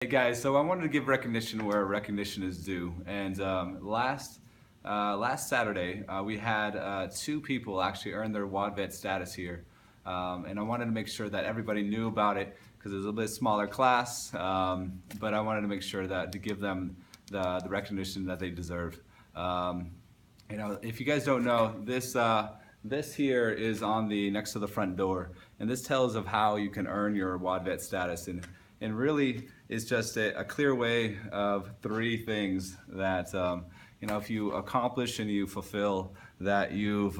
Hey guys, so I wanted to give recognition where recognition is due. And last Saturday, we had two people actually earn their Wadvet status here, and I wanted to make sure that everybody knew about it because it was a little bit smaller class. But I wanted to make sure that to give them the recognition that they deserve. Um, if you guys don't know, this here is on the next to the front door, and this tells of how you can earn your Wadvet status, and really is just a clear way of three things that if you accomplish and you fulfill, that you've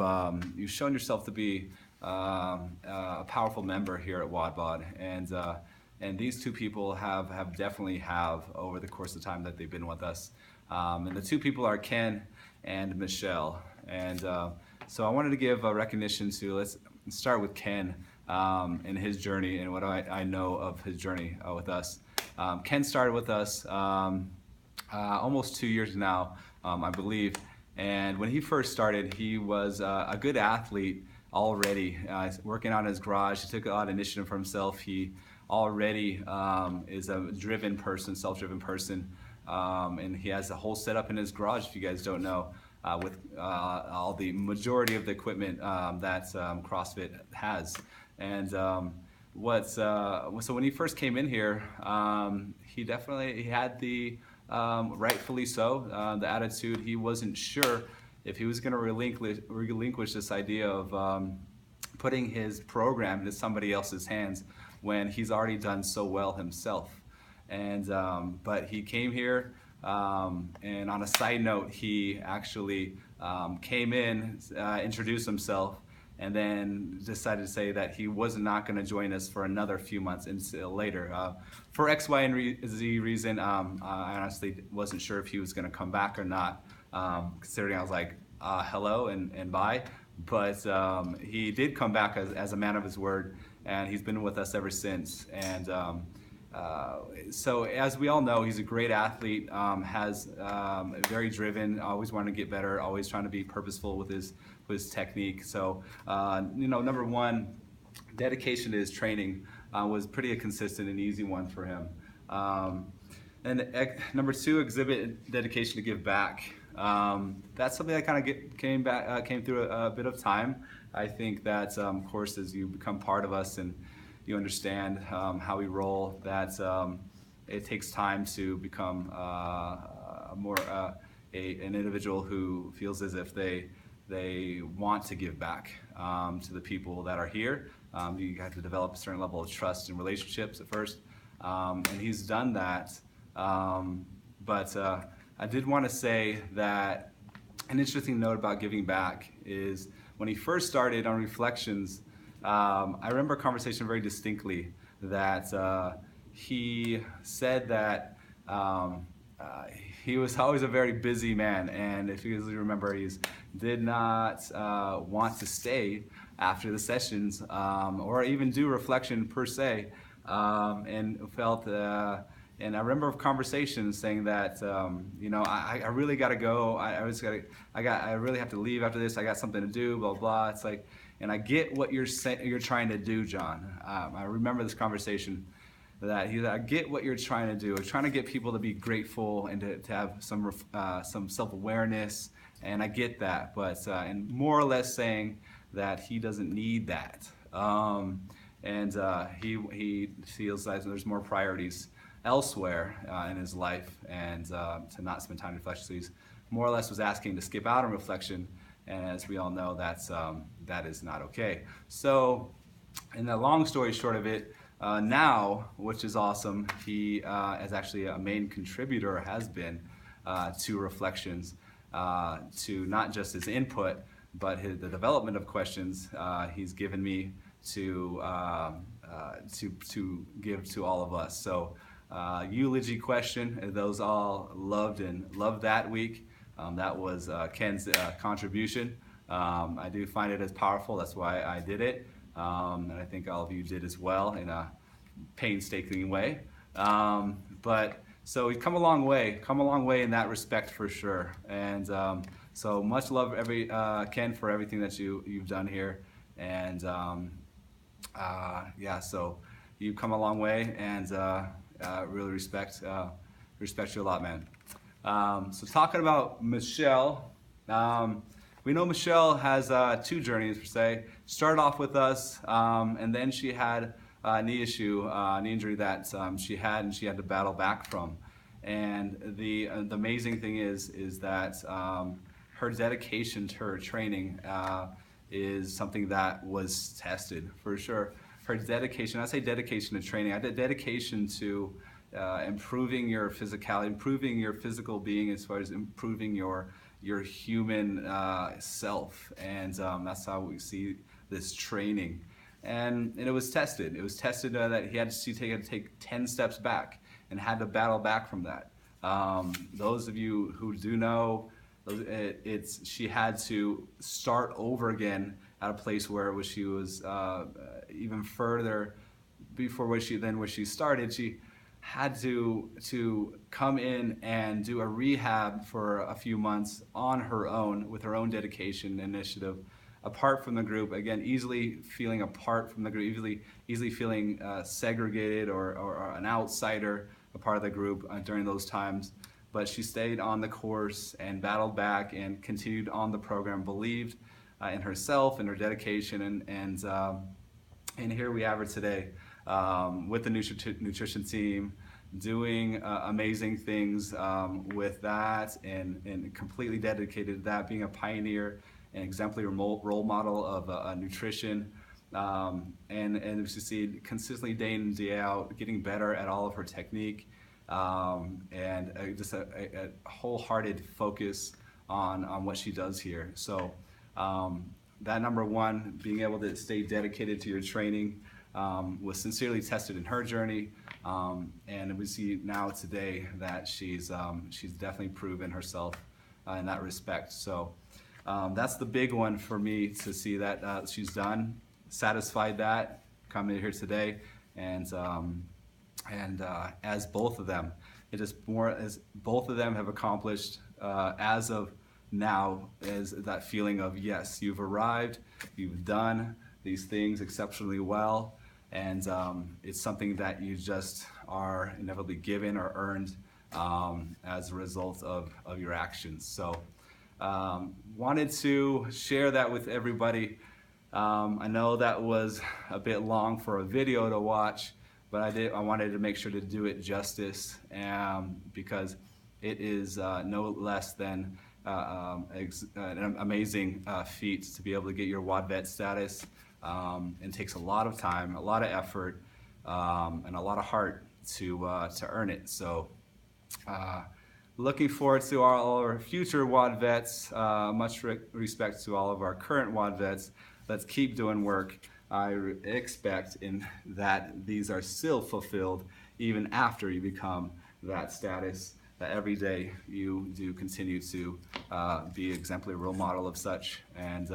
shown yourself to be a powerful member here at Wadvod, and these two people have definitely have over the course of time that they've been with us. And the two people are Ken and Michele. And so I wanted to give a recognition to, let's start with Ken and his journey and what I know of his journey with us. Ken started with us almost 2 years now, I believe. And when he first started, he was a good athlete already, working out in his garage. He took a lot of initiative for himself. He already is a driven person, self-driven person. And he has a whole setup in his garage, if you guys don't know, with all the majority of the equipment that CrossFit has. And so when he first came in here, he had the rightfully so the attitude. He wasn't sure if he was going to relinquish this idea of putting his program into somebody else's hands when he's already done so well himself. And but he came here, and on a side note, he actually came in, introduced himself, and then decided to say that he was not going to join us for another few months until later. For X, Y, and Z reason, I honestly wasn't sure if he was going to come back or not, considering I was like, hello and bye. But he did come back as a man of his word, and he's been with us ever since. And so as we all know, he's a great athlete, very driven, always wanting to get better, always trying to be purposeful with his technique. So number one, dedication to his training was pretty a consistent and easy one for him. And number two, exhibit dedication to give back. That's something that kind of came through a bit of time. I think that of course, as you become part of us and you understand how we roll, that it takes time to become an individual who feels as if they want to give back to the people that are here. You have to develop a certain level of trust and relationships at first, and he's done that. But I did want to say that an interesting note about giving back is when he first started on Reflections, I remember a conversation very distinctly that he said that he was always a very busy man, and if you remember, he did not want to stay after the sessions or even do reflection per se, and felt. And I remember conversations saying that I really got to go. I really have to leave after this. I got something to do. Blah blah. It's like, and I get what you're trying to do, John. I remember this conversation that I get what you're trying to do. I'm trying to get people to be grateful and to have some self-awareness, and I get that. But and more or less saying that he doesn't need that, and he feels like there's more priorities elsewhere in his life, and to not spend time in reflection. So he's more or less was asking to skip out on reflection, and as we all know, that is not okay. So, in the long story short of it, now, which is awesome, he is actually a main contributor, has been to Reflections, to not just his input, but the development of questions he's given me to give to all of us. So. Eulogy question, those all loved that week. That was Ken's contribution. I do find it as powerful, that's why I did it. And I think all of you did as well in a painstaking way. But so we've come a long way in that respect for sure. And so much love Ken for everything that you've done here. And yeah, so you've come a long way, and really respect you a lot, man. So talking about Michele, we know Michele has two journeys per se. Started off with us, and then she had a knee issue, knee injury that she had to battle back from. And the amazing thing is that her dedication to her training is something that was tested for sure. Her dedication, I say dedication to training, I did dedication to improving your physicality, improving your physical being as far as improving your human self. And that's how we see this training. And it was tested. It was tested that he had to take 10 steps back and had to battle back from that. Those of you who do know, she had to start over again at a place where she was even further before where she started. She had to come in and do a rehab for a few months on her own with her own dedication initiative, apart from the group. Again, easily feeling apart from the group, easily feeling segregated or an outsider, a part of the group during those times. But she stayed on the course and battled back and continued on the program, believed in herself and her dedication, and here we have her today with the nutrition team, doing amazing things with that, and completely dedicated to that, being a pioneer and exemplary role model of nutrition, and we see consistently day in and day out getting better at all of her technique, and just a wholehearted focus on what she does here. So that number one, being able to stay dedicated to your training, was sincerely tested in her journey, and we see now today that she's definitely proven herself in that respect. So that's the big one for me, to see that she's done, satisfied that, coming here today, and as both of them, it is more as both of them have accomplished as of now, is that feeling of, yes, you've arrived, you've done these things exceptionally well, and it's something that you just are inevitably given or earned as a result of your actions. So wanted to share that with everybody. I know that was a bit long for a video to watch, but I wanted to make sure to do it justice, because it is no less than an amazing feat to be able to get your Wadvet status. It takes a lot of time, a lot of effort, and a lot of heart to earn it. So looking forward to all our future Wadvets. Much respect to all of our current Wadvets. Let's keep doing work. I expect in that these are still fulfilled even after you become that status, that every day you do continue to be an exemplary role model of such. And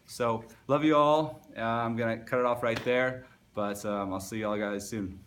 so love you all. I'm gonna cut it off right there, but I'll see y'all guys soon.